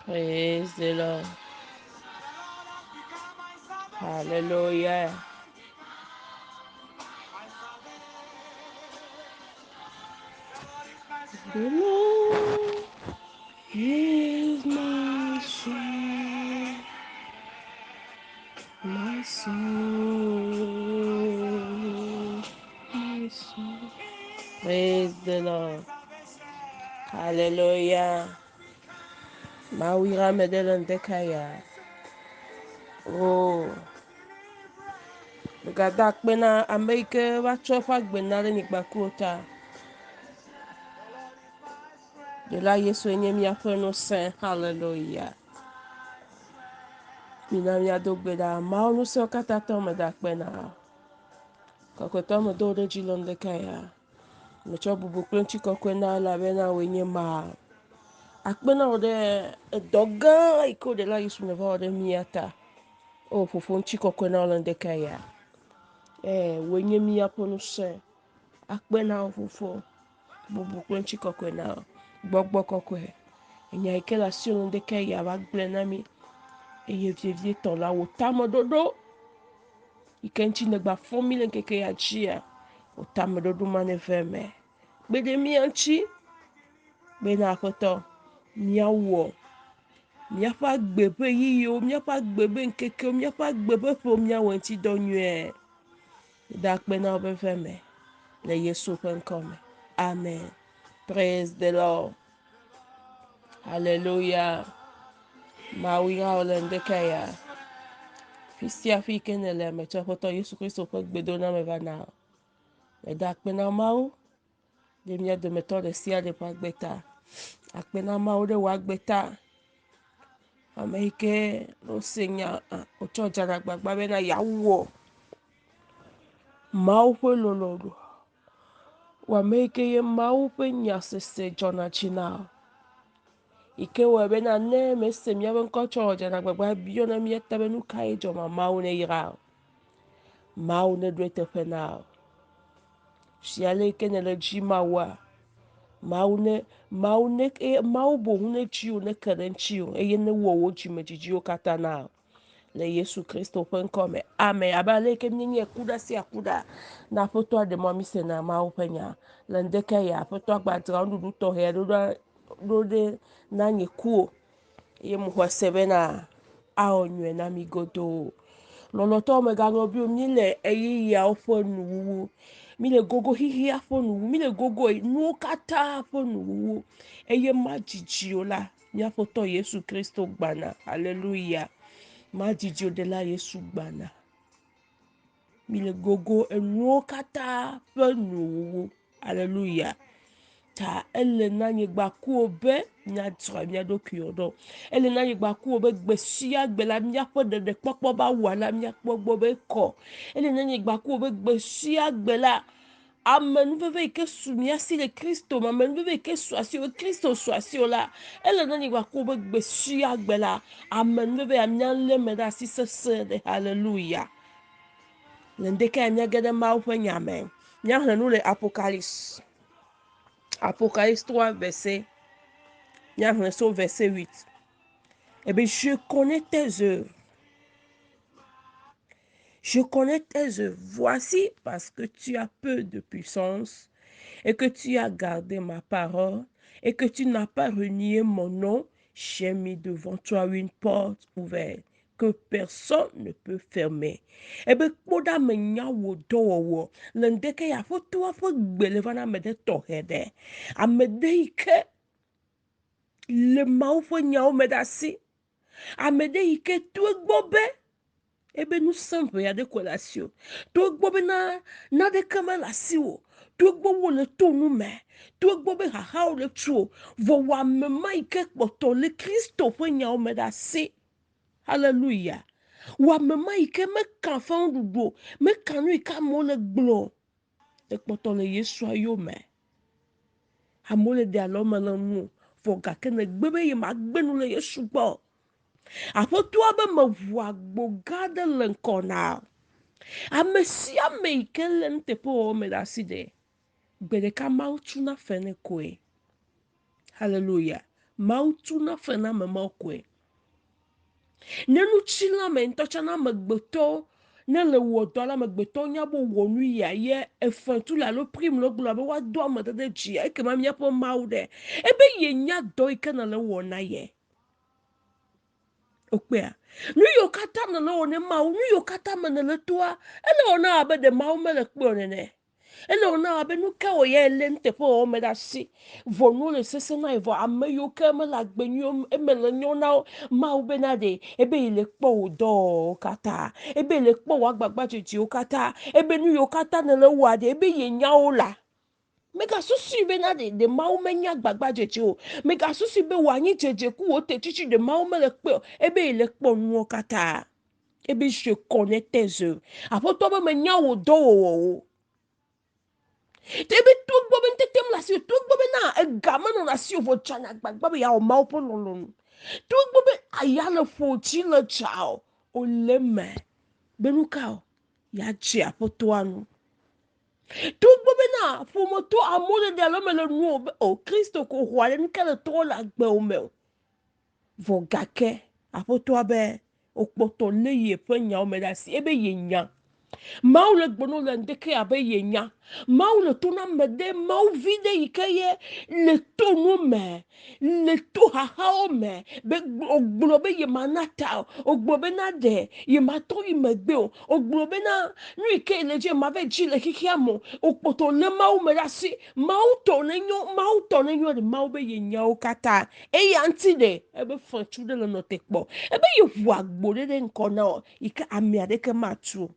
Praise the Lord. Hallelujah. The Lord is my strength, my soul, my soul. Praise the Lord. Hallelujah. Mawira medelendekaya. Oh. Gada kpena Amerike wachofa gbenare nikbakuota. De la Yesu enye miafe no sen. Hallelujah. Mina miado gbeda. Mao no se okata tome da kpena. Kakotome do de jilondekaya. Mecho bubu klenchi kokwena la bena wenye ma. Akpena ode doga iko de la Yesu neva ode miata. Oh fofo nchi kokwena olendekaya. Wenye miapo no sen. Akpena fofo. Bubu klenchi kokwena. Gbogbo kokwe. Enya ikela sion ndekaya wa gbenami. Eye vie ton la otamo dodo. Ikenchi negba formule nkeke ya chia. Otamo dodo maneveme. Bede mianchi. Bena akoto. Miawo. Miapa gbebe yiyo. Miapa gbebe nkeke. Miapa gbebe po miawo nti donye. Dakbe na obeveme. Le Yesu penkome. Amen. Praise the Lord. Hallelujah. Mawira olendekaya. Fisia fi kenele me chopoto Yesu Kristo pe gbedona me vana. Me da akpena mau. De mia de meto de sia de pa gbeta. Akpena mau de wa gbeta. Amerike no senya ocho jara gbagba be na yawo. Mau pe lolodo. Wa meke ye mau pe nyasese jona china. Ike webe na ne me se mia ben ko cho jara gbagba biyo na mia tabe nu kai jo ma mau ne ira. Mau ne dwete penao. Shiale kenele jimawa. Mau bo hune chiu ne keren chiu. Eye ne wo jimejiji o katana. Le Yesu Kristo penkome. Amen. Abale ke ninye kuda si akuda. Na poto de mami se na mau penya. Lendeke ya poto gbadra ndu to he do de na nye kuo. Ye muhwa sebe na aonywe na migodo. Loloto me gango bi mile eyi ya ofo nuwu. Mile gogo hihi afo nuwu. Mile gogo nukata afo nuwu. Eye majiji ola. Nya foto Yesu Kristo gbana. Hallelujah. Majiji de la Yesu gbana. Mile gogo nukata afo nuwu. Hallelujah. Ta ele na nye gbaku obe nya tra mia do kyodo ele na nye gbaku obe gbesia gbela mia po de popo ba wa la mia popo be ko ele na nye gbaku obe gbesia gbela amen veve ke sumia si le Kristo amen veve ke swasi o Kristo swasi o la ele na nye gbaku obe gbesia gbela amen veve amia le meda si se de hallelujah lendeke amia gede ma upe nyame nya hanu le Apocalypse 3, verset 8. Eh bien, je connais tes œuvres. Je connais tes œuvres. Voici parce que tu as peu de puissance et que tu as gardé ma parole et que tu n'as pas renié mon nom. J'ai mis devant toi une porte ouverte que personne ne peut fermer. Eh bien, koda menya wo dowo. Lendeke ya foto afo gbelevana mede tohede. Amede ike le mau fo nyao medasi. Amede ike tu gbobe. Ebe nu sample ya de kolasio. Tu gbobe na de kamala siwo. Tu gbobo le tonu me. Tu gbobe haha le tuo. Vo wa mema ike poto le Kristo fo nyao medasi. Hallelujah. Wa mema ike me kan fa ndudo. Me kanu ika mo le glo. Te poto le Yesu ayo me. Amole de aloma le nu. Fo ga kene gbebe ye ma gbenu le Yesu gbo. Afotua be me vua gbogade le nkona. Amesia me ikele ntepo o me da side. Gbede ka mautu na fene koe. Hallelujah. mautuna fena me mokwe nenu chila me ntochana megbeto ne le wodo la megbeto nya bo wonu ya ye efantu la lo prime lo glo be wa do amade de ji e ke ma mia po maude ebe ye nya do ike na le wona ye okpea nu yo kata na le one mau nu yo kata me le toa ele ona abe de mau me le kpo ne ele ona abe nu ka o ye lente po o me da si vonu le sese na evo ame yo ka me la gbenyo e me le nyo na mau be na de ebe ile kpo o do kata ebe ile kpo wa gbagba jeje o kata ebe nu yo kata na le wa de ebe ye nya o la mega susu be na de mau me nya gbagba jeje o mega susu be wa nyi jeje ku o te chichi de mau me le kpo ebe ile kpo nu o kata ebe je connais tes œuvres apo to be me nya o do o tebe tu gbo ben tetem la si tu gbo ben na e gama no la si o vo chana gbagba be ya o mau po lo lo tu gbo ben aya le fo chi le chao o le me benuka ya chi apo to anu tu gbo ben na fo mo to amole de lo me le nu o Christo ko hwale ni kele to la gbe o me vo gake apo to abe o poto le ye pe nya o me da si ebe ye nya mau le gbono le ndeke abe ye nya mau le tona mede mau vide ikeye le tonu me le to haha o me be ogbono be ye manata ogbono be na de ye mato yi megbe ogbono be na nu ike le je ma ve ji le kikiamo okpoto le mau me la si mau to ne nyo de mau be ye nya o kata e ya nti de ebe fon chude le no tekpo ebe ye hu agbore de nkona ike amia de ke matu.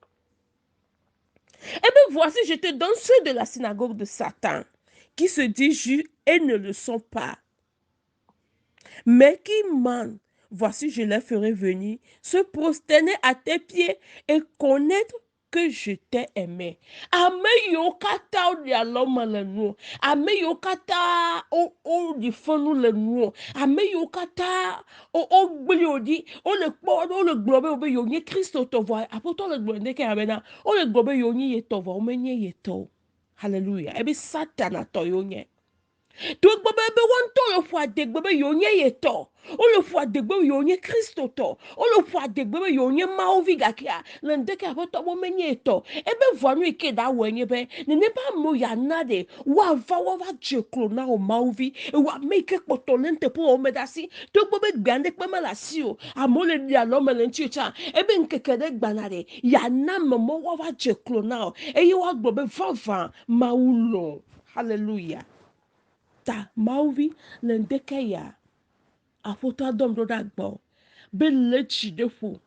Eh bien, voici, je te donne ceux de la synagogue de Satan, qui se disent juifs et ne le sont pas, mais qui mentent. Voici, je les ferai venir, se prosterner à tes pieds et connaître que je t'ai aimé. Ame yo kata o di aloma le nu. Ame yo kata o di fonu le nu. Ame yo kata o gbli o di o le kpo o le globe o be yo nye Kristo to vo. Apoto le globe ndeke abena. O le globe yo nye ye to vo o me nye ye to. Hallelujah. Ebe Satan ato yo nye. Tu gbobe be wonto le fo adegbe be yo nye ye to. O le fo adegbe yo nye Kristo to. O le fo adegbe be yo nye maovi gakia. Le ndeke apoto bo menye to. Ebe vonu ike da wenye be. Ne ne ba mo ya nade. Wa va jeklo na o maovi. E wa make poto lente po o medasi. Tu gbobe gbande kpe me la si o. Amole di alo me lenti cha. Ebe nkeke de gbanade. Ya na me mo wa jeklo na o. E ye wa gbobe va maulo. Hallelujah. Ta mauvi le ndeke ya afoto adom do da gbo be le chi de fo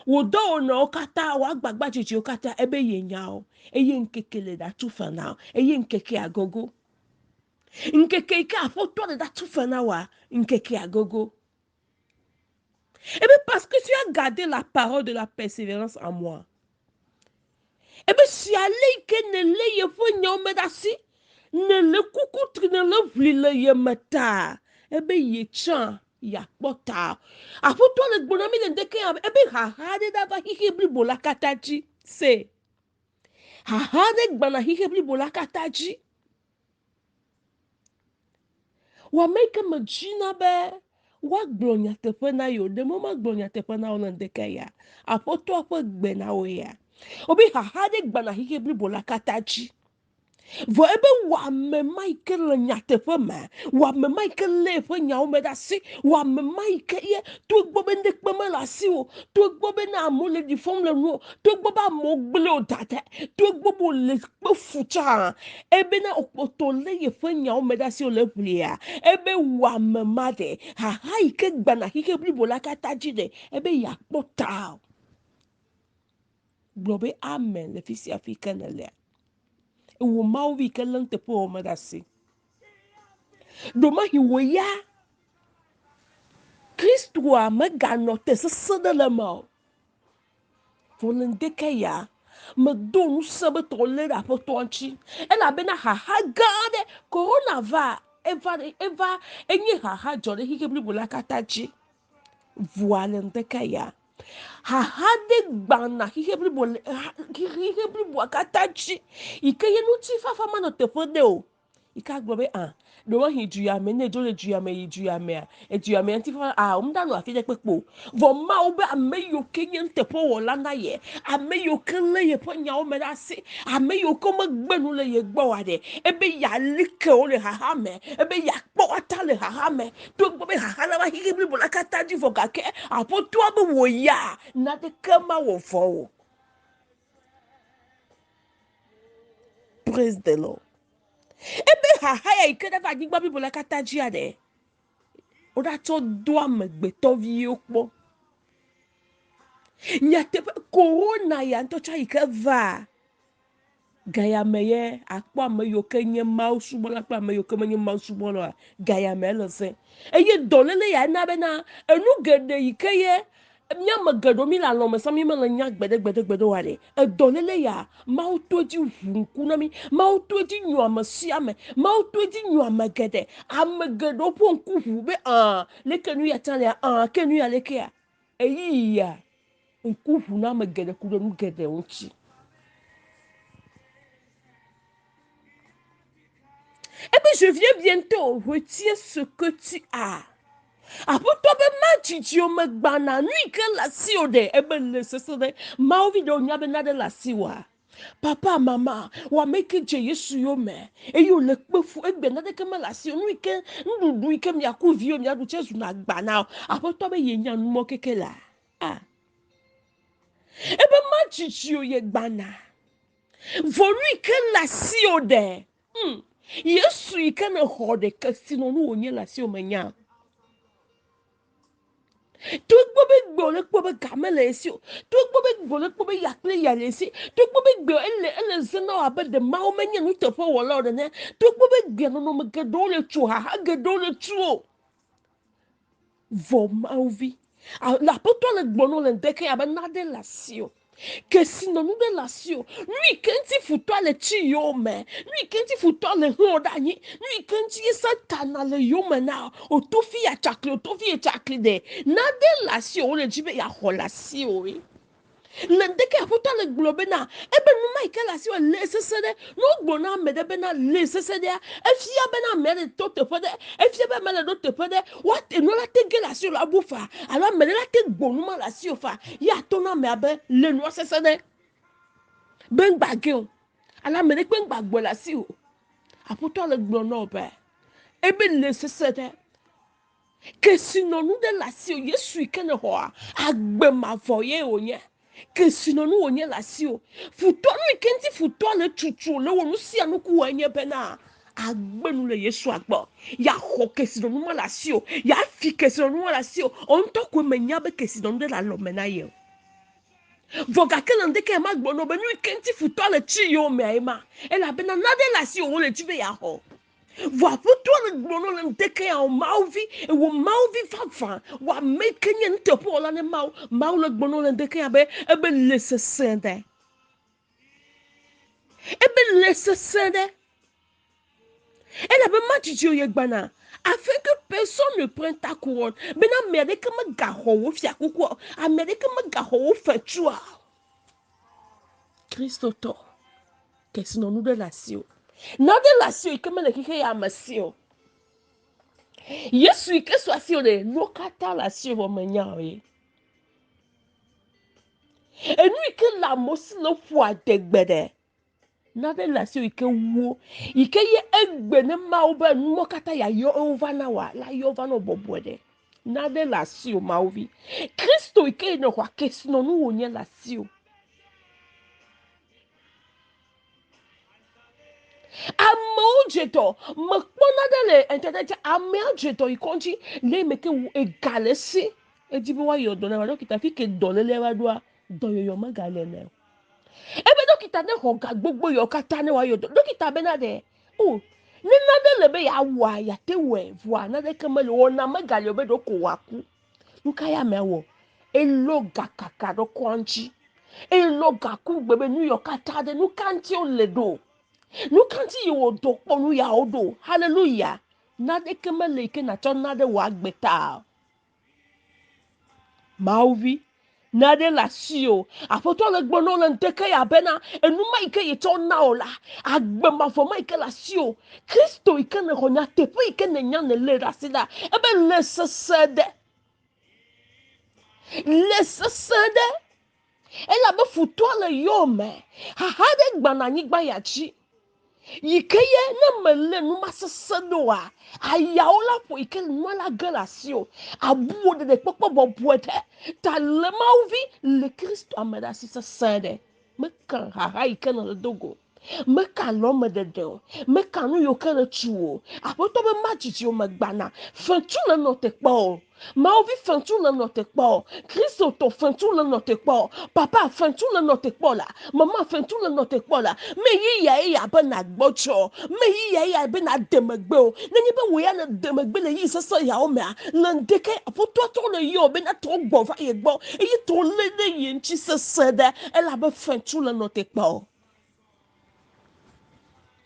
wo do ona okata wa gbagba chichi okata ebe ye nya o eye nkeke le da tu fa na eye nkeke agogo nkeke ike afoto le da tu fa na wa nkeke agogo ebe parce que tu as gardé la parole de la persévérance en moi ebe si ale ike ne le ye fo nya o me da si ne le kuku tri ne le vli le ye meta ebe ye chan ya kpota afoto le gbona mi le ndeke ebe haha de da va hihi blibo la kataji se haha de gbana hihi blibo la kataji wa make me jina be wa glonya tepe na yo de mo ma glonya tepe na o le ndeke ya afoto apo gbe na o ya obi haha de gbana hihi blibo la kataji vo ebe wa me maike le nyateƒe me wa me maike le eƒe nyawo me ɖe asi wa me maike ye to gbɔ be ndekpe me le asi o to gbɔ be na amewo le ɖi fɔm le nu o to gbɔ be amewo gble o da ɖe to gbɔ be wòle kpe fu tsa ebe na okpoto le yeƒe nyawo me ɖe asi o le ʋlia ebe wa me ma ɖe haha yi ke gbana xixe blibo la katã dzi ɖe ebe yeakpɔ ta gblɔ be amen le fi sia fi ke ne lea wo mawu vi ke le teƒe wo me ɖe asi ɖomahi wo ya kristoa meganɔ te sesẽ ɖe le me o vo le ŋdeke ya medo ŋusẽ be tɔ lé ɖe aƒetɔ ŋuti elabena haha gã aɖe korona va eva enye haha dzɔ ɖe xixe blibo la katã dzi voa le ŋdeke ya haha de gbana xixe bliboa katã dzi yi ke ye ŋutifafa manɔ teƒe ɖe o yi ke agblɔ be do wa hi duyame ne do le duyame yi duyame a duyame anti fa umda no afi de pepo vo ma wo be ameyo kenye ntepo wo landa ye ameyo kenle ye po nya wo me da se ameyo ko ma gbenu le ye gbo wa de ebe ya like o le haha me ebe ya po ata le haha me to gbo be haha na wa hi bi bo la kata ji fo ka ke apo to abe wo ya na de kama wo fo wo. Praise the Lord. Ebe haha ya ikeda va gba bi bo la kata ji ade oda to do amegbeto vi okpo nyate corona ya ntocha ikeva gaya meye akpa meyo kenye mausu bola akpa meyo kenye mausu bola gaya melo se eye dolele ya na be na enu gede ikeye nya magedo mi la lo me sami me nya gbede ware e dolele ya mautoji hunku na mi mautoji nyu amasia me mautoji nyu amagede amagedo ponku hu be lekenu ya tale kenu ya leke ya eyi ya nku hu na amagede kudo nu gede unchi. Et puis je viens bientôt, retiens ce que tu as. Apo to be machichi o megbana nu ike la si o de ebe le sese de ma o video nya be na de la si wa. Papa mama wa make je Yesu yo me e yo le pefu egbe na de ke me la si o nu ike ndudu ike mi akuvi o mi adu chesu na gbana apo to be ye nya nu mo keke la. Ebe machichi o ye gbana. Vonu ike la si o de. Yesu ike ne hode kasi no nu onye la si o menya. Tu gbobe gbo le gbobe gamele si o. Tu gbobe gbo le gbobe yakle yale si. Tu gbobe gbo ele zeno abe de ma o menya nu te fo wala de ne. Tu gbobe gbo no me gedo le tu ha gedo le tu o. Vo ma ovi. La poto le gbo no le deke abe na de la si o. Que sinon nous de la sio lui kenti futo le chi yo me lui kenti futo le hodani lui kenti satana le yo me na o to fi ya chakli de na de la sio le jibe ya hola sio we le deke futo le globe na ebe nu mai ke la sio le sesede no gbo na me de be na le sesede e fia be na me de to te fode e fia be me le do te fode what e no la te ge la sio la bufa alors me la te gbo nu ma la sio fa ya to na me abe le no sesede ben bagio ala me de ben bagbo la sio apoto le gbo no be ebe le sesede que sinon nous de la sio Yesu ikene ho agbe ma voye onye que sinon nous onye la sio futo nu kenti futo le tutu le wonu sia nu ku onye be na agbe nu le Yesu agbo ya ho que sinon nous la sio ya fi que sinon nous la sio on to ko menya be que sinon de la lo mena ye voga kele ndeke ma gbo no be nu kenti futo le chi yo me ma e la be na de la sio wo le ti be ya ho Wa puto le gbono le ndeke ya mauvi e wo mauvi fafa wa make nye ntepo la ne mau le gbono le ndeke ya be ebe lese sende e la be machichi oye gbana afin que personne ne prenne ta couronne bena merde que me gaho wo fia kuko a merde que me gaho wo fetua Christo to que sinon nous de la sio na de la sio que me le kike ya masio Yesu ike so asi ode no kata la si wo menya we enu ike la mosi lo fu adegbede na de la si ike wo ike ye egbe ne ma oba no kata ya yo over na wa la yo over no bobode na de la si o ma ovi Kristo ike no kwa kesi no nu onye la si o Amojeto makpona dele entete amojeto ikonji le meke egalesi ejibi wa yodo na dokita fi ke dolele wa doa doyoyo magale ne ebe dokita ne hoga gbogbo yo kata ne wa yodo dokita be na de o ni na dele be ya wa ya te we voa na de kemele wona magale obe do ko waku nka ya mewo eloga kaka do kwanji eloga ku gbebe new york kata de nu kanti o ledo nu kanti yo do ponu ya odo hallelujah na de kemele ke na cho na de wa gbeta mauvi nade la sio apoto le gbono le ndeke ya bena enuma ike yito na ola agbema foma ike la sio Kristo ike ne ronya tepo ike ne nya ne le rasida ebe le sesede ela be futo le yome hahade gbana nyigba ya chi yikeye na mele numa sesedoa ayaola po ike nwala galasio abuo de popo bobuete ta le mauvi le Kristo ameda sesede mekan haha ike na dogo mekan lome de de mekan no yokere chuo apoto be majiji o megbana fentu na no te po Mauvi fentu na no te po Kristo to fentu na no te po papa fentu na no te po la mama fentu na no te po la me yi ya be na gbocho me yi ya be na demegbe o na nyi be wo ya na demegbe le yi sese ya o me a landeke apoto to le yo be na to gbo fa ye gbo yi to le ne yi nchi sese de ela be fentu na no te po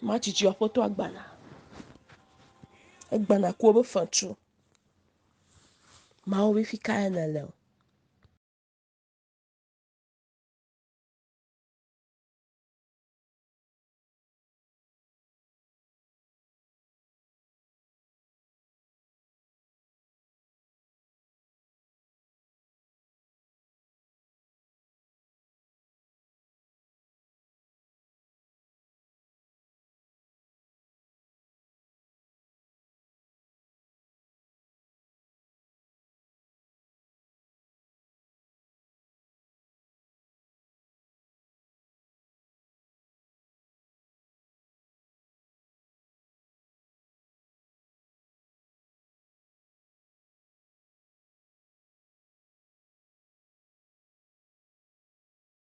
ma chichi apoto agbana ko be fentu ma o be fika na le